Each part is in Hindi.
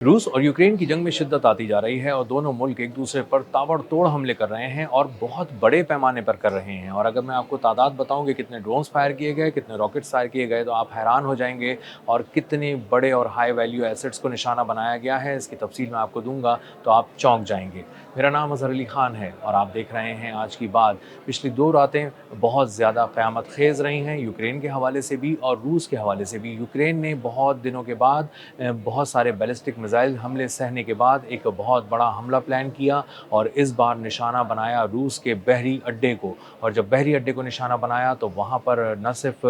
रूस और यूक्रेन की जंग में शिद्दत आती जा रही है और दोनों मुल्क एक दूसरे पर ताबड़तोड़ हमले कर रहे हैं और बहुत बड़े पैमाने पर कर रहे हैं। और अगर मैं आपको तादाद बताऊं कि कितने ड्रोन्स फायर किए गए, कितने रॉकेट्स फायर किए गए, तो आप हैरान हो जाएंगे। और कितने बड़े और हाई वैल्यू एसेट्स को निशाना बनाया गया है, इसकी तफसील मैं आपको दूंगा तो आप चौंक जाएंगे। मेरा नाम अजहर अली खान है और आप देख रहे हैं आज की बात। पिछली दो रातें बहुत ज़्यादा क़यामत खेज़ रही हैं, यूक्रेन के हवाले से भी और रूस के हवाले से भी। यूक्रेन ने बहुत दिनों के बाद बहुत सारे बैलिस्टिक मिसाइल हमले सहने के बाद एक बहुत बड़ा हमला प्लान किया और इस बार निशाना बनाया रूस के बहरी अड्डे को। और जब बहरी अड्डे को निशाना बनाया तो वहाँ पर न सिर्फ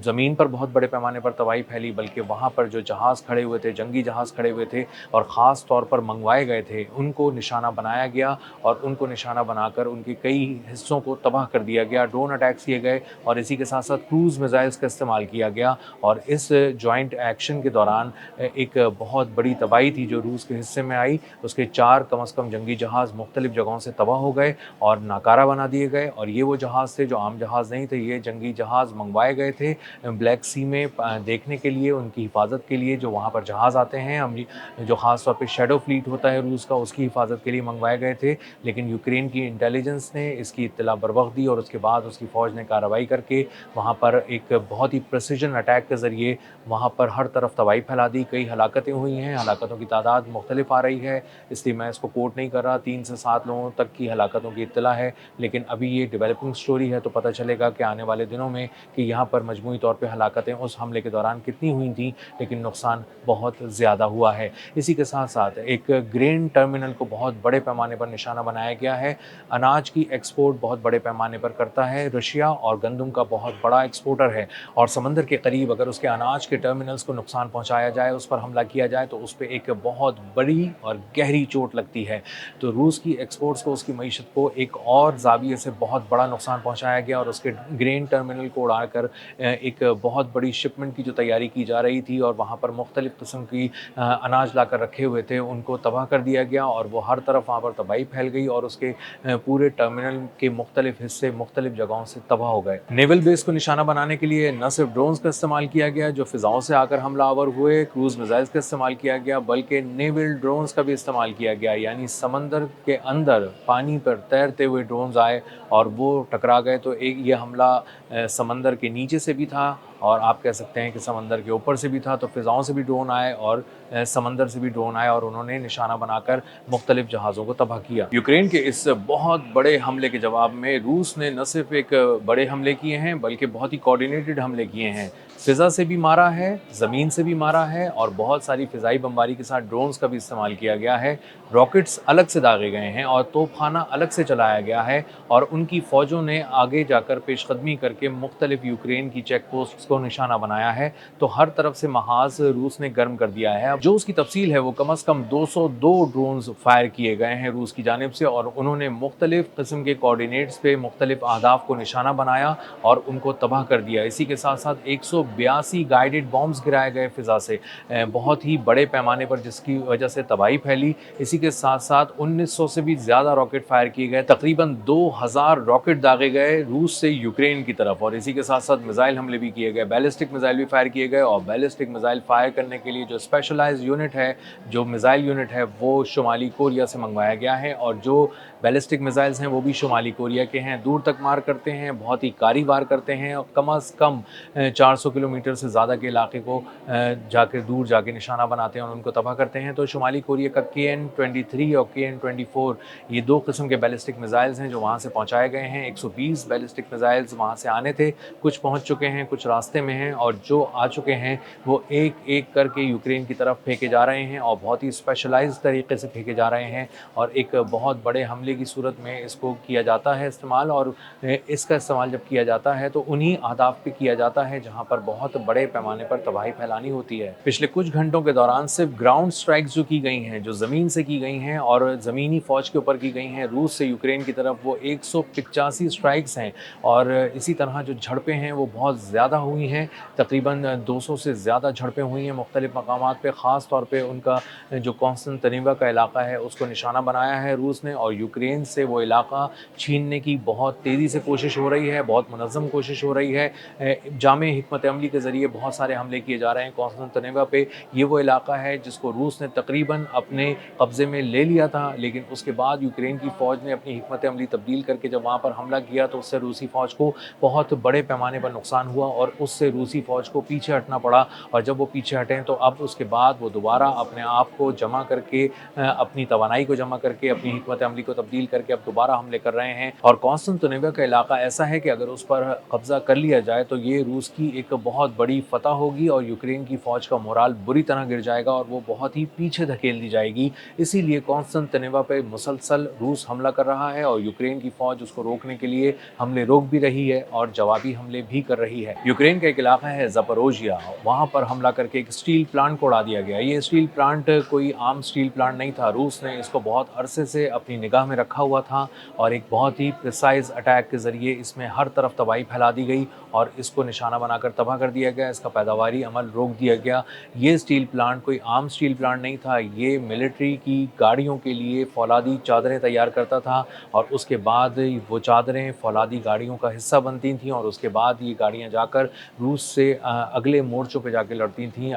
ज़मीन पर बहुत बड़े पैमाने पर तबाही फैली, बल्कि वहाँ पर जो जहाज़ खड़े हुए थे, जंगी जहाज़ खड़े हुए थे और ख़ास तौर पर मंगवाए गए थे, उनको निशाना बनाया गया और उनको निशाना बनाकर उनके कई हिस्सों को तबाह कर दिया गया। ड्रोन अटैक्स किए गए और इसी के साथ साथ क्रूज़ मिसाइल्स का इस्तेमाल किया गया। और इस जॉइंट एक्शन के दौरान एक बहुत बड़ी तबाही थी जो रूस के हिस्से में आई। उसके 4 कम से कम जंगी जहाज़ मुख्तलिफ जगहों से तबाह हो गए और नाकारा बना दिए गए। और ये वो जहाज़ थे जो आम जहाज़ नहीं थे, ये जंगी जहाज़ मंगवाए गए थे ब्लैक सी में देखने के लिए, उनकी हिफाजत के लिए। जो वहाँ पर जहाज़ आते हैं, हम जो ख़ास तौर पे शैडो फ्लीट होता है रूस का, उसकी हिफाजत के लिए मंगवाए गए थे। लेकिन यूक्रेन की इंटेलिजेंस ने इसकी इत्तला बरवक्त दी और उसके बाद उसकी फ़ौज ने कार्रवाई करके वहाँ पर एक बहुत ही प्रिसिजन अटैक के ज़रिए वहाँ पर हर तरफ तबाही फैला दी। कई हलाकतें हुई हैं, हलाकतों की तादाद मुख्तलिफ आ रही है, इसलिए मैं इसको कोट नहीं कर रहा। 3 से 7 लोगों तक की हलाकतों की इत्तला है, लेकिन अभी ये डेवलपिंग स्टोरी है, तो पता चलेगा कि आने वाले दिनों में कि यहाँ पर मजमूई तौर पे हलाकतें उस हमले के दौरान कितनी हुई थी, लेकिन नुकसान बहुत ज़्यादा हुआ है। इसी के साथ साथ एक ग्रेन टर्मिनल को बहुत बड़े पैमाने पर निशाना बनाया गया है। अनाज की एक्सपोर्ट बहुत बड़े पैमाने पर करता है रशिया और गंदम का बहुत बड़ा एक्सपोर्टर है। और समंदर के करीब अगर उसके अनाज के टर्मिनल्स को नुकसान पहुंचाया जाए, उस पर हमला किया जाए, तो उस पर एक बहुत बड़ी और गहरी चोट लगती है। तो रूस की एक्सपोर्ट्स को, उसकी मईशत को एक और जाविये से बहुत बड़ा नुकसान पहुंचाया गया और उसके ग्रेन टर्मिनल को उड़ाकर एक बहुत बड़ी शिपमेंट की जो तैयारी की जा रही थी और वहाँ पर मुख्तलिफ़ किस्म की अनाज लाकर रखे हुए थे, उनको तबाह कर दिया गया और वो हर तरफ वहाँ पर तबाही फैल गई और उसके पूरे टर्मिनल के मुख्तलिफ हिस्से मुख्तलिफ जगहों से तबाह हो गए। नेवल बेस को निशाना बनाने के लिए न सिर्फ ड्रोन्स का इस्तेमाल किया गया जो फ़िज़ाओं से आकर हमलावर हुए, क्रूज़ मिसाइल्स का इस्तेमाल किया गया, बल्कि नेवल ड्रोन्स का भी इस्तेमाल किया गया। यानी समंदर के अंदर पानी पर तैरते हुए ड्रोन्स आए और वो टकरा गए। तो एक ये हमला समंदर के नीचे से भी था और आप कह सकते हैं कि समंदर के ऊपर से भी था। तो फ़िज़ाओं से भी ड्रोन आए और समंदर से भी ड्रोन आए और उन्होंने निशाना बनाकर मुख्तलिफ जहाज़ों को तबाह किया। यूक्रेन के इस बहुत बड़े हमले के जवाब में रूस ने न सिर्फ एक बड़े हमले किए हैं, बल्कि बहुत ही कोऑर्डिनेटेड हमले किए हैं। फ़िज़ा से भी मारा है, ज़मीन से भी मारा है और बहुत सारी फ़िज़ाई बमबारी के साथ ड्रोन्स का भी इस्तेमाल किया गया है। रॉकेट्स अलग से दागे गए हैं और तोपखाना अलग से चलाया गया है और उनकी फ़ौजों ने आगे जाकर पेशकदमी करके मुख्तलिफ यूक्रेन की चेक पोस्ट्स को निशाना बनाया है। तो हर तरफ से महाज़ रूस ने गर्म कर दिया है। जो उसकी तफसील है वो कम से कम 202 ड्रोन्स फायर किए गए हैं रूस की जानिब से और उन्होंने मुख्तलिफ किस्म के कोऑर्डिनेट्स पे मुख्तलिफ अहदाफ को निशाना बनाया और उनको तबाह कर दिया। इसी के साथ साथ 182 गाइडेड बॉम्ब्स गिराए गए फ़िज़ा से बहुत ही बड़े पैमाने पर, जिसकी वजह से तबाही फैली। इसी के साथ साथ 1900 से भी ज़्यादा रॉकेट फायर किए गए, तकरीबन 2000 रॉकेट दागे गए रूस से यूक्रेन की तरफ। और इसी के साथ साथ मिसाइल हमले भी किए गए, बैलिस्टिक मिसाइल भी फायर किए गए। और बैलिस्टिक मिसाइल फायर करने के लिए जो स्पेशलाइज्ड यूनिट है, जो मिसाइल यूनिट है, वो शुमाली कोरिया से मंगवाया गया है। और जो बैलिस्टिक मिसाइल्स हैं वो भी शुमाली कोरिया के हैं। दूर तक मार करते हैं, बहुत ही कारी वार करते हैं और कम से कम 400 किलोमीटर से ज़्यादा के इलाके को जाकर दूर जाके निशाना बनाते हैं और उनको तबाह करते हैं। तो शुमाली कोरिया का KN-23 और KN-24 ये 2 किस्म के बैलिस्टिक मिसाइल्स हैं जो वहाँ से पहुँचाए गए हैं। 120 बैलिस्टिक मिसाइल्स वहाँ से आने थे, कुछ पहुँच चुके हैं, कुछ रास्ते में हैं और जो आ चुके हैं वो एक-एक करके यूक्रेन की तरफ फेंके जा रहे हैं और बहुत ही स्पेशलाइज्ड तरीके से फेंके जा रहे हैं। और एक बहुत बड़े हमले की सूरत में इसको किया जाता है इस्तेमाल। और इसका इस्तेमाल जब किया जाता है तो उन्हीं अहदाफ पे किया जाता है जहाँ पर बहुत बड़े पैमाने पर तबाही फैलानी होती है। पिछले कुछ घंटों के दौरान सिर्फ ग्राउंड स्ट्राइक्स जो की गई हैं, जो ज़मीन से की गई हैं और ज़मीनी फ़ौज के ऊपर की गई हैं रूस से यूक्रेन की तरफ, वो 185 स्ट्राइक्स हैं। और इसी तरह जो झड़पें हैं वो बहुत ज़्यादा हुई हैं, तकरीबन 200 से ज़्यादा झड़पें हुई हैं मुख्तलिफ़ मकामात पे। ख़ास तौर पे उनका जो कॉन्स्टेंटिनोवा का इलाका है उसको निशाना बनाया है रूस ने और यूक्रेन से वो इलाका छीनने की बहुत तेज़ी से कोशिश हो रही है, बहुत मुनज़्ज़म कोशिश हो रही है। जामे हिकमत अमली के ज़रिए बहुत सारे हमले किए जा रहे हैं कॉन्स्टेंटिनोपल पे। ये वो इलाका है जिसको रूस ने तकरीबन अपने कब्ज़े में ले लिया था, लेकिन उसके बाद यूक्रेन की फ़ौज ने अपनी हिकमत अमली तब्दील करके जब वहाँ पर हमला किया तो उससे रूसी फ़ौज को बहुत बड़े पैमाने पर नुकसान हुआ और उससे रूसी फ़ौज को पीछे हटना पड़ा। और जब वो पीछे हटे तो अब उसके बाद वो दोबारा अपने आप को जमा करके अपनी तवानाई को जमा करके अपनी हिकमत अमली को तब्दील करके अब दोबारा हमले कर रहे हैं। और कॉन्स्टेंटिनोपल का इलाका ऐसा है कि अगर उस पर कब्ज़ा कर लिया जाए तो ये रूस की एक बहुत बड़ी फ़तह होगी और यूक्रेन की फ़ौज का मोराल बुरी तरह गिर जाएगा और वो बहुत ही पीछे धकेल दी जाएगी। इसीलिए कॉन्स्टेंटिनोपल पे मुसलसल रूस हमला कर रहा है और यूक्रेन की फ़ौज उसको रोकने के लिए हमले रोक भी रही है और जवाबी हमले भी कर रही है। यूक्रेन का एक इलाका है ज़पोरिज़िया, वहाँ पर हमला करके एक स्टील प्लांट को उड़ा दिया गया। ये स्टील प्लांट कोई आम स्टील प्लांट नहीं था। रूस ने इसको बहुत अरसे से अपनी निगाह में रखा हुआ था और एक बहुत ही प्रिसाइज अटैक के ज़रिए इसमें हर तरफ तबाही फैला दी गई और इसको निशाना बनाकर तबाह कर दिया गया। इसका पैदावारी अमल रोक दिया गया। ये स्टील प्लांट कोई आम स्टील प्लांट नहीं था। ये मिलिट्री की गाड़ियों के लिए फौलादी चादरें तैयार करता था और उसके बाद वो चादरें फौलादी गाड़ियों का हिस्सा बनती थीं और उसके बाद ये गाड़ियाँ जाकर रूस से अगले मोर्चों पे जाके लड़ती थीं,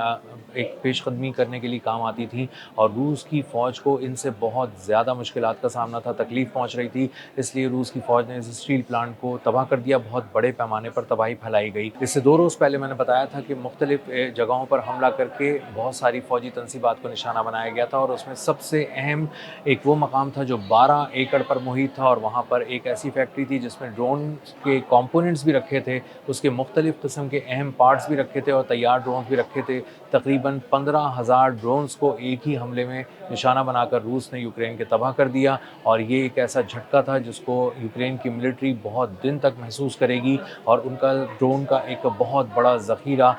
एक पेशकदमी करने के लिए काम आती थीं और रूस की फ़ौज को इनसे बहुत ज़्यादा मुश्किलात का सामना था, तकलीफ़ पहुँच रही थी। इसलिए रूस की फ़ौज ने इस स्टील प्लांट को तबाह कर दिया, बहुत बड़े पैमाने पर तबाही फैलाई गई। इससे 2 रोज़ पहले मैंने बताया था कि मुख्तलिफ़ जगहों पर हमला करके बहुत सारी फ़ौजी तनसीबात को निशाना बनाया गया था और उसमें सबसे अहम एक वो मकाम था जो 12 एकड़ पर मुहित था और वहाँ पर एक ऐसी फैक्ट्री थी जिसमें ड्रोन के कंपोनेंट्स भी रखे थे, उसके मुख्तलिफ़ किस्म के अहम पार्ट्स भी रखे थे और तैयार ड्रोन्स भी रखे थे। तकरीबन 15,000 ड्रोन्स को एक ही हमले में निशाना बनाकर रूस ने यूक्रेन के तबाह कर दिया और ये एक ऐसा झटका था जिसको यूक्रेन की मिलिट्री बहुत दिन तक महसूस करेगी और उनका ड्रोन का एक बहुत बड़ा ज़ख़ीरा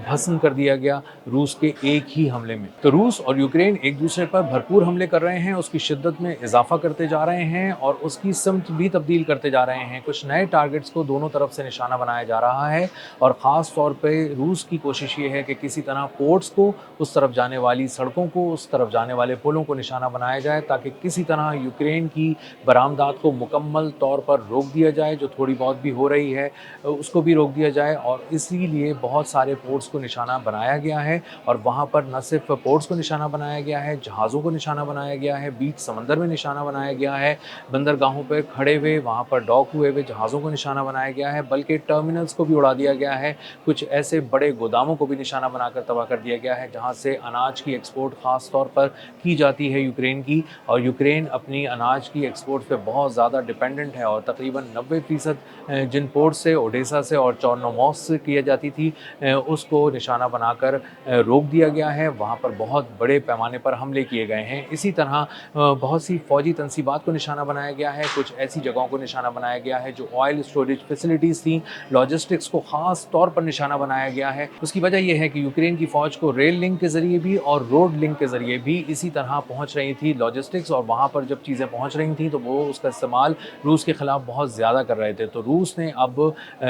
भस्म कर दिया गया रूस के एक ही हमले में। तो रूस और यूक्रेन एक दूसरे पर भरपूर हमले कर रहे हैं, उसकी शिद्दत में इजाफा करते जा रहे हैं और उसकी सिमत भी तब्दील करते जा रहे हैं। कुछ नए टारगेट्स को दोनों तरफ से निशाना बनाया जा रहा है और ख़ास तौर पे रूस की कोशिश ये है कि किसी तरह पोर्ट्स को, उस तरफ जाने वाली सड़कों को, उस तरफ जाने वाले पुलों को निशाना बनाया जाए ताकि किसी तरह यूक्रेन की बरामदात को मुकम्मल तौर पर रोक दिया जाए, जो थोड़ी बहुत भी हो रही है उसको भी रोक दिया जाए। और इसीलिए बहुत सारे पोर्ट्स को निशाना बनाया गया है और वहाँ पर न सिर्फ पोर्ट्स को निशाना बनाया गया है, जहाज़ों को निशाना बनाया गया है, बीच समंदर में निशाना बनाया गया है, बंदरगाहों पर खड़े हुए वहाँ पर डॉक हुए हुए जहाज़ों को निशाना बनाया गया है, बल्कि टर्मिनल्स को भी उड़ा दिया गया है। कुछ ऐसे बड़े गोदामों को भी निशाना बनाकर तबाह कर दिया गया है जहाँ से अनाज की एक्सपोर्ट ख़ास तौर पर की जाती है यूक्रेन की, और यूक्रेन अपनी अनाज की एक्सपोर्ट पे बहुत ज़्यादा डिपेंडेंट है और तकरीबन 90% जिन पोर्ट से, ओडेसा से और चोर्नोमॉर्स्क से की जाती थी उसको निशाना बनाकर रोक दिया गया है। वहाँ पर बहुत बड़े पैमाने पर हमले किए गए हैं। इसी तरह बहुत सी फ़ौजी तनसीबात को निशाना बनाया गया है, कुछ ऐसी जगहों को निशाना बनाया गया है जो ऑयल स्टोरेज फैसिलिटीज़ थी, लॉजिस्टिक्स को ख़ास तौर पर निशाना बनाया गया है। उसकी वजह यह है कि यूक्रेन की फ़ौज को रेल लिंक के ज़रिए भी और रोड लिंक के ज़रिए भी इसी तरह पहुँच रही थी लॉजिस्टिक्स, और वहाँ पर जब चीज़ें पहुँच रही थी तो वो उसका इस्तेमाल रूस के ख़िलाफ़ बहुत ज़्यादा कर रहे थे। तो रूस ने अब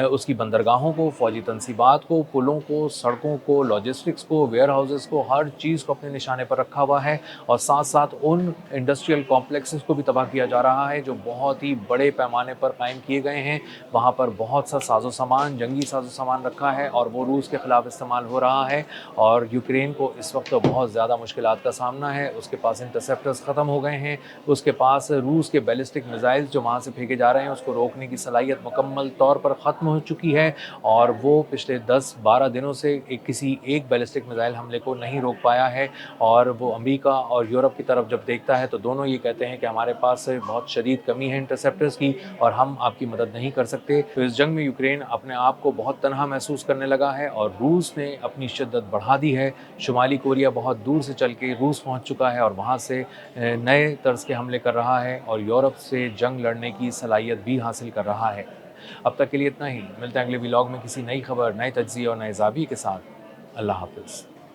उसकी बंदरगाहों को, फ़ौजी तनसीबात को, पुलों को, सड़कों को, लॉजिस्टिक्स को, वेयर हाउसेस को, हर चीज़ को अपने निशाने पर रखा हुआ है और साथ साथ उन इंडस्ट्रियल कॉम्प्लेक्सेस को भी तबाह किया जा रहा है जो बहुत ही बड़े पैमाने पर कायम किए गए हैं। वहाँ पर बहुत सा साजो सामान, जंगी साजो सामान रखा है और वो रूस के ख़िलाफ़ इस्तेमाल हो रहा है और यूक्रेन को इस वक्त बहुत ज़्यादा मुश्किलात का सामना है। उसके पास इंटरसेप्टर्स ख़त्म हो गए हैं, उसके पास रूस के बैलिस्टिक मिसाइल्स जो वहाँ से फेंके जा रहे हैं उसको रोकने की सलाहियत मुकम्मल तौर पर ख़त्म हो चुकी है और वो पिछले 10-12 दिनों से किसी एक बैलिस्टिक मिसाइल हमले को नहीं रोक पाया है। और वो अमेरिका और यूरोप की तरफ जब देखता है तो दोनों ये कहते हैं कि हमारे पास बहुत शदीद कमी है इंटरसेप्टर्स की और हम आपकी मदद नहीं कर सकते। तो इस जंग में यूक्रेन अपने आप को बहुत तनहा महसूस करने लगा है और रूस ने अपनी शिद्दत बढ़ा दी है। शुमाली कोरिया बहुत दूर से चल के रूस पहुँच चुका है और वहाँ से नए तर्ज के हमले कर रहा है और यूरोप से जंग लड़ने की सलाहियत भी हासिल कर रहा है। अब तक के लिए इतना ही। मिलते हैं अगले व्लॉग में किसी नई खबर, नए तज्ज़िये और नए ज़ाविये के साथ। अल्लाह हाफ़िज़।